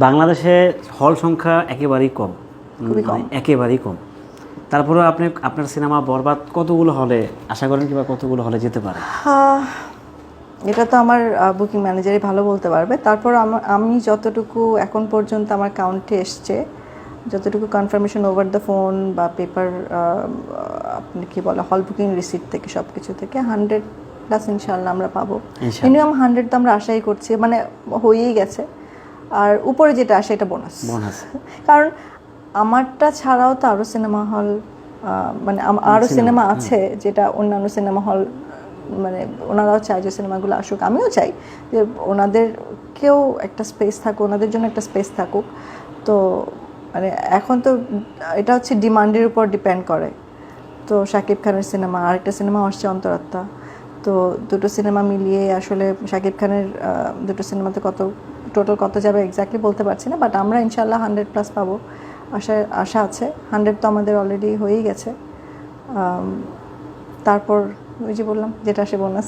বাংলাদেশে হল সংখ্যা একেবারেই কম, খুবই কম। একেবারেই কম। তারপরে আপনি আপনার সিনেমা বরবাদ কতগুলো হলে আশা করেন কিংবা কতগুলো হলে যেতে পারে? এটা তো আমার বুকিং ম্যানেজারই ভালো বলতে পারবে। তারপর আমি যতটুকু এখন পর্যন্ত আমার কাউন্টে এসছে, যতটুকু কনফার্মেশন ওভার দ্য ফোন বা পেপার, আপনি কি বলে, হল বুকিং রিসিট থেকে সব কিছু থেকে 100+ ইনশাল্লাহ আমরা পাবো। মিনিমাম 100 তো আমরা আশাই করছি, মানে হয়েই গেছে। আর উপরে যেটা আসে এটা বোনাস। কারণ আমারটা ছাড়াও তো আরও সিনেমা হল, মানে আরও সিনেমা আছে যেটা অন্যান্য সিনেমা হল, মানে ওনারাও চায় যে সিনেমাগুলো আসুক, আমিও চাই যে ওনাদেরকেও একটা স্পেস থাকুক, ওনাদের জন্য একটা স্পেস থাকুক। তো মানে এখন তো এটা হচ্ছে ডিমান্ডের উপর ডিপেন্ড করে। তো শাকিব খানের সিনেমা, আরেকটা সিনেমা আসছে অন্তরাত্মা, তো দুটো সিনেমা মিলিয়ে আসলে শাকিব খানের দুটো সিনেমাতে টোটাল কত যাবে এক্স্যাক্টলি বলতে পারছি না, বাট আমরা ইনশাল্লাহ 100+ পাবো, আশা আছে। 100 তো আমাদের অলরেডি হয়েই গেছে। তারপর ওই যে বললাম যেটা আসে বোনাস।